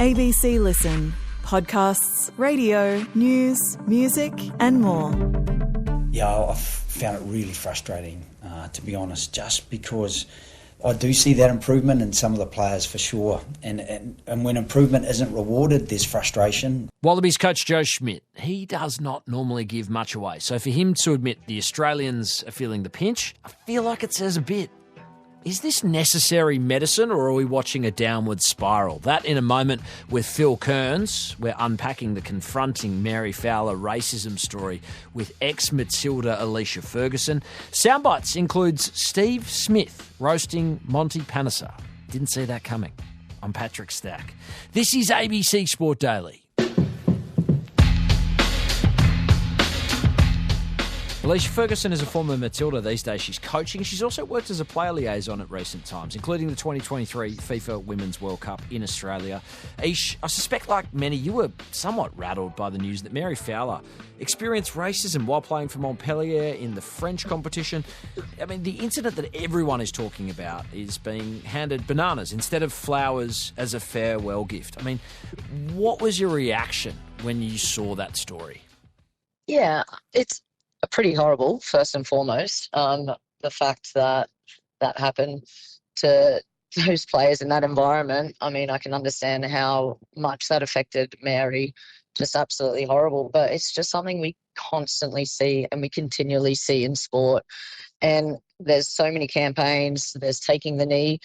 ABC Listen. Podcasts, radio, news, music and more. Yeah, I've found it really frustrating, to be honest, just because I do see that improvement in some of the players for sure. And when improvement isn't rewarded, there's frustration. Wallabies coach Joe Schmidt, he does not normally give much away. So for him to admit the Australians are feeling the pinch, I feel like it says a bit. Is this necessary medicine or are we watching a downward spiral? That in a moment with Phil Kearns. We're unpacking the confronting Mary Fowler racism story with ex-Matilda Alicia Ferguson. Soundbites includes Steve Smith roasting Monty Panesar. Didn't see that coming. I'm Patrick Stack. This is ABC Sport Daily. Alicia Ferguson is a former Matilda these days. She's coaching. She's also worked as a player liaison at recent times, including the 2023 FIFA Women's World Cup in Australia. Ish, I suspect like many, you were somewhat rattled by the news that Mary Fowler experienced racism while playing for Montpellier in the French competition. I mean, the incident that everyone is talking about is being handed bananas instead of flowers as a farewell gift. I mean, what was your reaction when you saw that story? Yeah, it's pretty horrible, first and foremost. The fact that that happened to those players in that environment, I mean, I can understand how much that affected Mary. Just absolutely horrible. But it's just something we constantly see and we continually see in sport. And there's so many campaigns, there's taking the knee.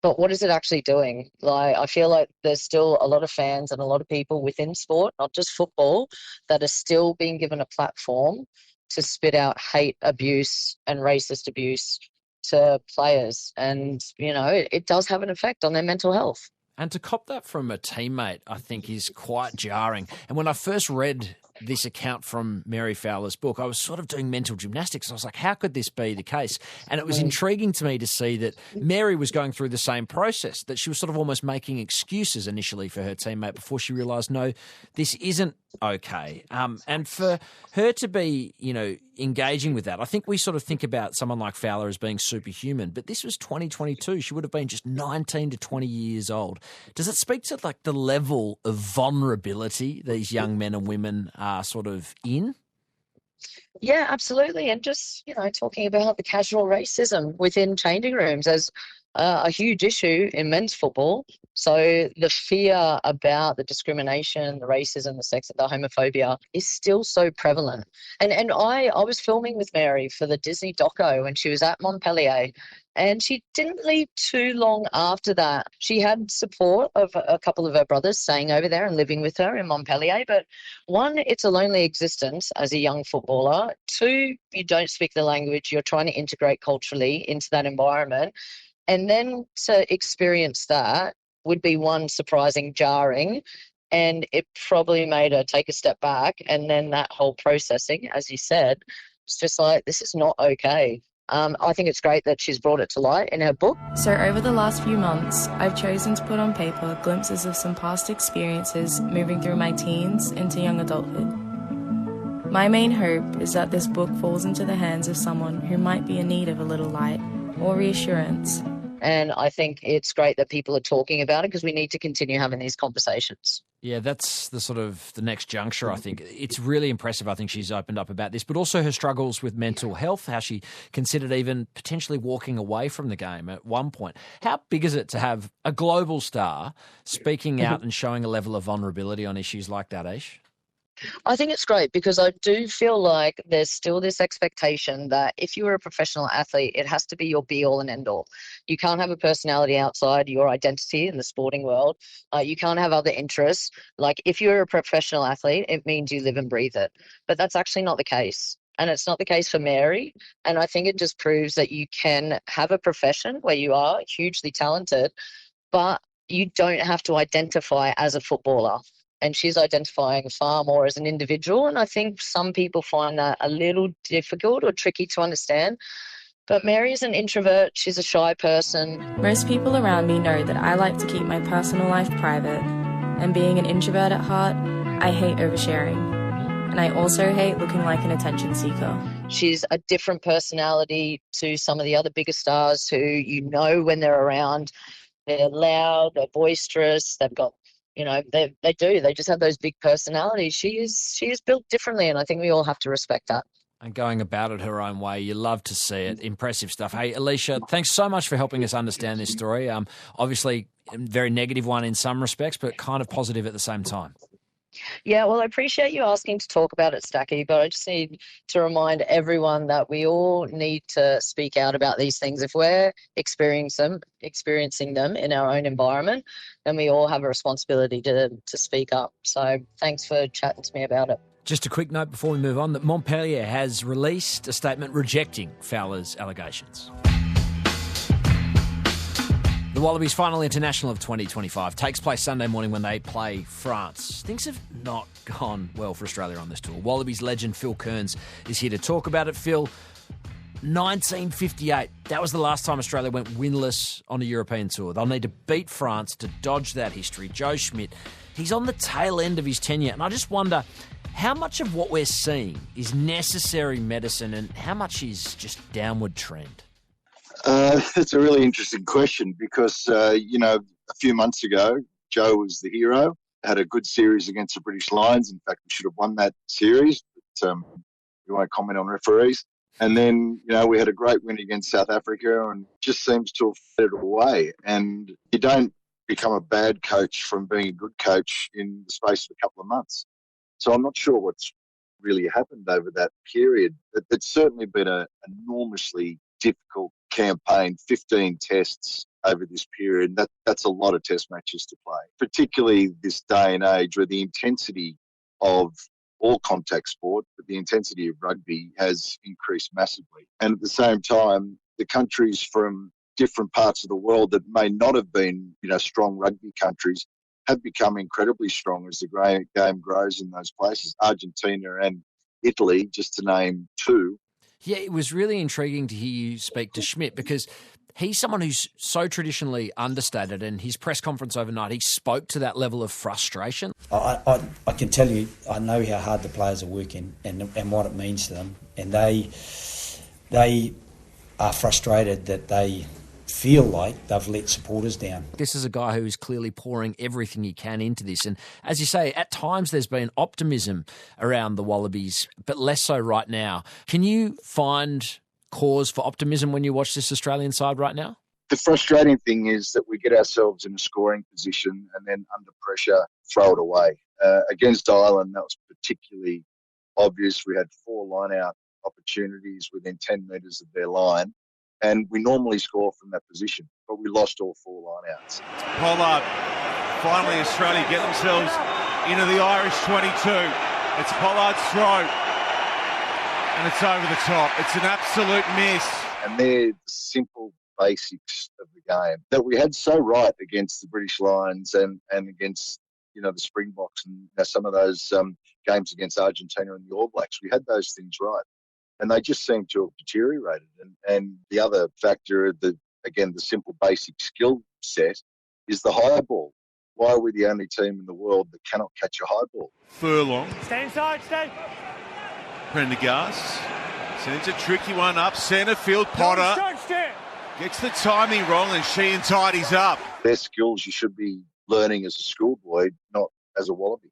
But what is it actually doing? Like, I feel like there's still a lot of fans and a lot of people within sport, not just football, that are still being given a platform to spit out hate, abuse and racist abuse to players. And, you know, it does have an effect on their mental health. And to cop that from a teammate, I think, is quite jarring. And when I first read this account from Mary Fowler's book, I was sort of doing mental gymnastics. I was like, how could this be the case? And it was intriguing to me to see that Mary was going through the same process, that she was sort of almost making excuses initially for her teammate before she realised, no, this isn't okay. And for her to be, you know, engaging with that, I think we sort of think about someone like Fowler as being superhuman, but this was 2022. She would have been just 19 to 20 years old. Does it speak to like the level of vulnerability these young men and women are sort of in? Yeah, absolutely. And just, you know, talking about the casual racism within changing rooms as a huge issue in men's football. So the fear about the discrimination, the racism, the sex, the homophobia is still so prevalent. And I was filming with Mary for the Disney doco when she was at Montpellier. And she didn't leave too long after that. She had support of a couple of her brothers staying over there and living with her in Montpellier. But one, it's a lonely existence as a young footballer. Two, you don't speak the language. You're trying to integrate culturally into that environment. And then to experience that would be one, surprising, jarring. And it probably made her take a step back. And then that whole processing, as you said, it's just like, this is not okay. I think it's great that she's brought it to light in her book. So over the last few months, I've chosen to put on paper glimpses of some past experiences moving through my teens into young adulthood. My main hope is that this book falls into the hands of someone who might be in need of a little light or reassurance. And I think it's great that people are talking about it because we need to continue having these conversations. Yeah, that's the sort of the next juncture, I think. It's really impressive, I think, she's opened up about this, but also her struggles with mental health, how she considered even potentially walking away from the game at one point. How big is it to have a global star speaking out and showing a level of vulnerability on issues like that, Ish? I think it's great because I do feel like there's still this expectation that if you are a professional athlete, it has to be your be-all and end-all. You can't have a personality outside your identity in the sporting world. You can't have other interests. Like if you're a professional athlete, it means you live and breathe it. But that's actually not the case. And it's not the case for Mary. And I think it just proves that you can have a profession where you are hugely talented, but you don't have to identify as a footballer. And she's identifying far more as an individual. And I think some people find that a little difficult or tricky to understand. But Mary is an introvert. She's a shy person. Most people around me know that I like to keep my personal life private. And being an introvert at heart, I hate oversharing. And I also hate looking like an attention seeker. She's a different personality to some of the other bigger stars who you know when they're around. They're loud, they're boisterous, they've got They do. They just have those big personalities. She is built differently, and I think we all have to respect that. And going about it her own way. You love to see it. Impressive stuff. Hey, Alicia, thanks so much for helping us understand this story. Obviously, a very negative one in some respects, but kind of positive at the same time. Yeah, well, I appreciate you asking to talk about it, Stacky, but I just need to remind everyone that we all need to speak out about these things. If we're experiencing them in our own environment, then we all have a responsibility to speak up. So thanks for chatting to me about it. Just a quick note before we move on that Montpellier has released a statement rejecting Fowler's allegations. The Wallabies' final international of 2025 takes place Sunday morning when they play France. Things have not gone well for Australia on this tour. Wallabies legend Phil Kearns is here to talk about it. Phil, 1958, that was the last time Australia went winless on a European tour. They'll need to beat France to dodge that history. Joe Schmidt, he's on the tail end of his tenure, and I just wonder how much of what we're seeing is necessary medicine and how much is just downward trend? That's a really interesting question because, a few months ago, Joe was the hero, had a good series against the British Lions. In fact, we should have won that series, but we won't comment on referees. And then, we had a great win against South Africa and just seems to have faded away. And you don't become a bad coach from being a good coach in the space of a couple of months. So I'm not sure what's really happened over that period. It's certainly been an enormously difficult campaign, 15 tests over this period. That's a lot of test matches to play, particularly this day and age where the intensity of all contact sport, but the intensity of rugby has increased massively. And at the same time, the countries from different parts of the world that may not have been, strong rugby countries have become incredibly strong as the game grows in those places. Argentina and Italy, just to name two. Yeah, it was really intriguing to hear you speak to Schmidt because he's someone who's so traditionally understated, and his press conference overnight, he spoke to that level of frustration. I can tell you, I know how hard the players are working and what it means to them, and they are frustrated that they feel like they've let supporters down. This is a guy who is clearly pouring everything he can into this. And as you say, at times there's been optimism around the Wallabies, but less so right now. Can you find cause for optimism when you watch this Australian side right now? The frustrating thing is that we get ourselves in a scoring position and then under pressure throw it away. Against Ireland, that was particularly obvious. We had 4 line-out opportunities within 10 metres of their line. And we normally score from that position, but we lost all 4 line-outs. Pollard, finally Australia get themselves into the Irish 22. It's Pollard's throw, and it's over the top. It's an absolute miss. And they're the simple basics of the game that we had so right against the British Lions and against, the Springboks and some of those games against Argentina and the All Blacks. We had those things right. And they just seem to have deteriorated. And the other factor, the simple basic skill set, is the high ball. Why are we the only team in the world that cannot catch a high ball? Furlong. Stay inside, stay. Prendergast sends a tricky one up centre field. Potter gets the timing wrong and Sheehan tidies up. They're skills you should be learning as a schoolboy, not as a Wallaby.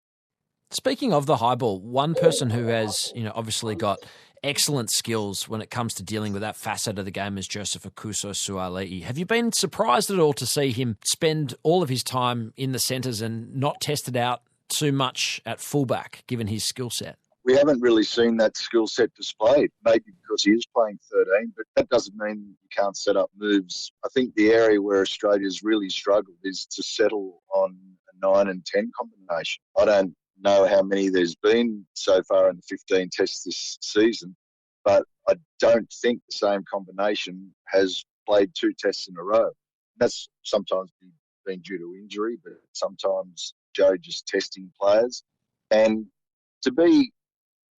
Speaking of the high ball, one person who has, obviously got excellent skills when it comes to dealing with that facet of the game is Joseph Akuso-Suaalii. Have you been surprised at all to see him spend all of his time in the centres and not tested out too much at fullback, given his skill set? We haven't really seen that skill set displayed, maybe because he is playing 13, but that doesn't mean you can't set up moves. I think the area where Australia's really struggled is to settle on a 9 and 10 combination. I don't know how many there's been so far in the 15 tests this season, but I don't think the same combination has played 2 tests in a row. That's sometimes been due to injury, but sometimes Joe just testing players. And to be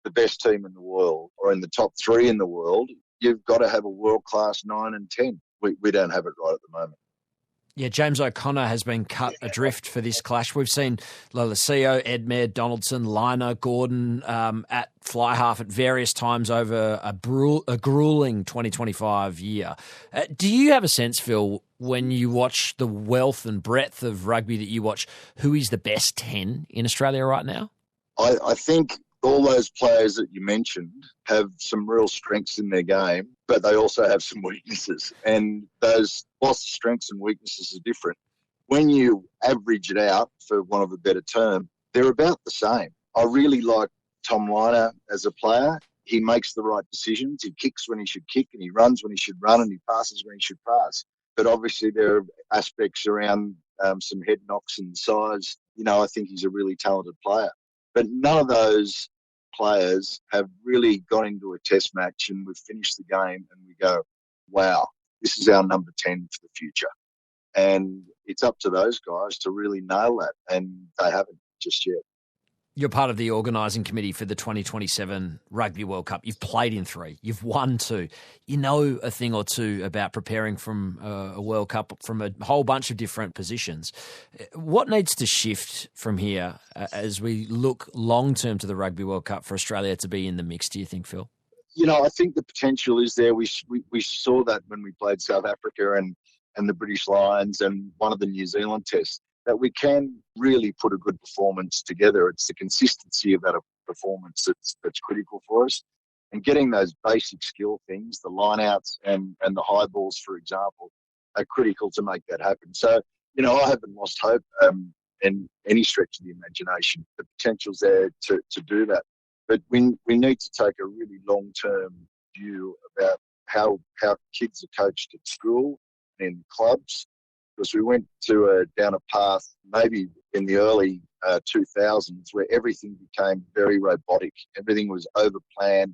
the best team in the world or in the top 3 in the world, you've got to have a world-class 9 and 10. We don't have it right at the moment. Yeah, James O'Connor has been cut adrift for this clash. We've seen Lolesio, Edmed, Donaldson, Liner, Gordon at fly half at various times over a gruelling 2025 year. Do you have a sense, Phil, when you watch the wealth and breadth of rugby that you watch, who is the best 10 in Australia right now? I think all those players that you mentioned have some real strengths in their game, but they also have some weaknesses. And those, whilst the strengths and weaknesses are different, when you average it out, for want of a better term, they're about the same. I really like Tom Liner as a player. He makes the right decisions. He kicks when he should kick, and he runs when he should run, and he passes when he should pass. But obviously there are aspects around some head knocks and size. I think he's a really talented player. But none of those players have really gone into a test match and we've finished the game and we go, wow, this is our number 10 for the future. And it's up to those guys to really nail that, and they haven't just yet. You're part of the organising committee for the 2027 Rugby World Cup. You've played in 3. You've won 2. You know a thing or two about preparing from a World Cup from a whole bunch of different positions. What needs to shift from here as we look long-term to the Rugby World Cup for Australia to be in the mix, do you think, Phil? I think the potential is there. We saw that when we played South Africa and the British Lions and one of the New Zealand tests, that we can really put a good performance together. It's the consistency of that performance that's critical for us. And getting those basic skill things, the line-outs and the high balls, for example, are critical to make that happen. So, I haven't lost hope in any stretch of the imagination. The potential's there to do that. But we need to take a really long-term view about how kids are coached at school and in clubs. Because we went down a path maybe in the early 2000s where everything became very robotic. Everything was over-planned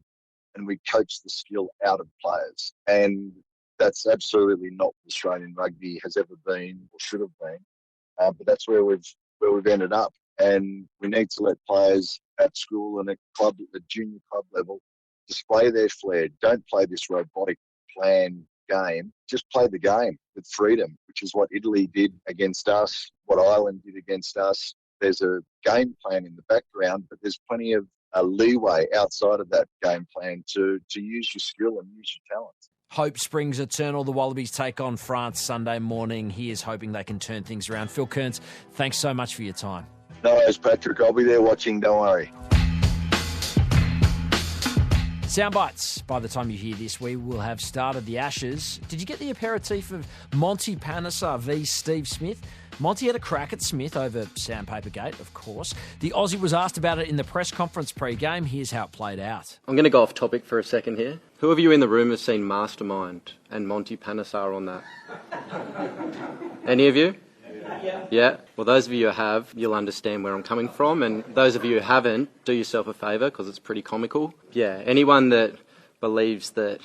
and we coached the skill out of players. And that's absolutely not what Australian rugby has ever been or should have been. But that's where we've ended up. And we need to let players at school and at the junior club level, display their flair. Don't play this robotic plan game. Just play the game with freedom, which is what Italy did against us, what Ireland did against us. There's a game plan in the background, but there's plenty of leeway outside of that game plan to use your skill and use your talent. Hope springs eternal. The Wallabies take on France Sunday morning. He is hoping they can turn things around. Phil Kearns, thanks so much for your time. No worries, Patrick. I'll be there watching. Don't worry. Soundbites. By the time you hear this, we will have started the Ashes. Did you get the aperitif of Monty Panesar v Steve Smith? Monty had a crack at Smith over Sandpaper Gate, of course. The Aussie was asked about it in the press conference pre-game. Here's how it played out. I'm going to go off topic for a second here. Who of you in the room has seen Mastermind and Monty Panesar on that? Any of you? Yeah? Well, those of you who have, you'll understand where I'm coming from. And those of you who haven't, do yourself a favour because it's pretty comical. Yeah, anyone that believes that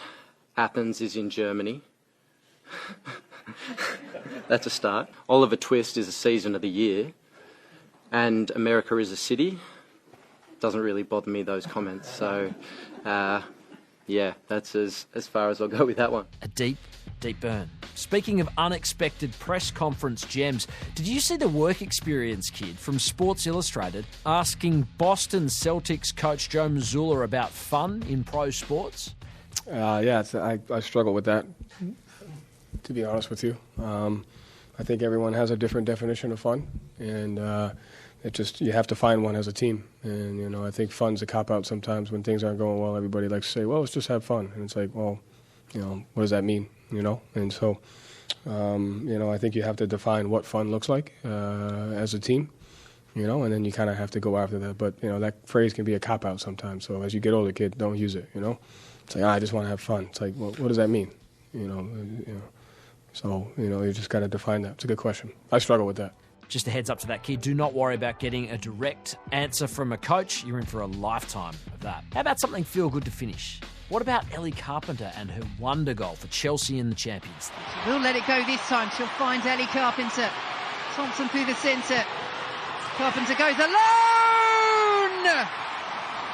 Athens is in Germany, that's a start. Oliver Twist is a season of the year. And America is a city. Doesn't really bother me, those comments. So, yeah, that's as far as I'll go with that one. A deep burn. Speaking of unexpected press conference gems, did you see the work experience kid from Sports Illustrated asking Boston Celtics coach Joe Mazzulla about fun in pro sports? Yeah, I struggle with that, to be honest with you. I think everyone has a different definition of fun, and you have to find one as a team. And, I think fun's a cop-out sometimes when things aren't going well. Everybody likes to say, well, let's just have fun. And it's like, well, what does that mean? And so, I think you have to define what fun looks like as a team, and then you kind of have to go after that. But, that phrase can be a cop-out sometimes. So as you get older, kid, don't use it, It's like, I just want to have fun. It's like, well, what does that mean? So, you just got to define that. It's a good question. I struggle with that. Just a heads up to that kid, do not worry about getting a direct answer from a coach. You're in for a lifetime of that. How about something feel good to finish? What about Ellie Carpenter and her wonder goal for Chelsea in the Champions League? She will let it go this time. She'll find Ellie Carpenter. Thompson through the centre. Carpenter goes alone!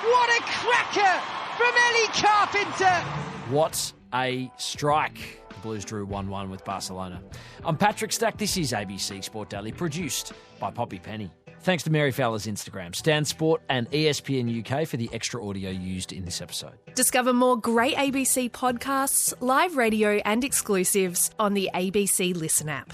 What a cracker from Ellie Carpenter! What a strike. The Blues drew 1-1 with Barcelona. I'm Patrick Stack. This is ABC Sport Daily, produced by Poppy Penny. Thanks to Mary Fowler's Instagram, Stan Sport and ESPN UK for the extra audio used in this episode. Discover more great ABC podcasts, live radio and exclusives on the ABC Listen app.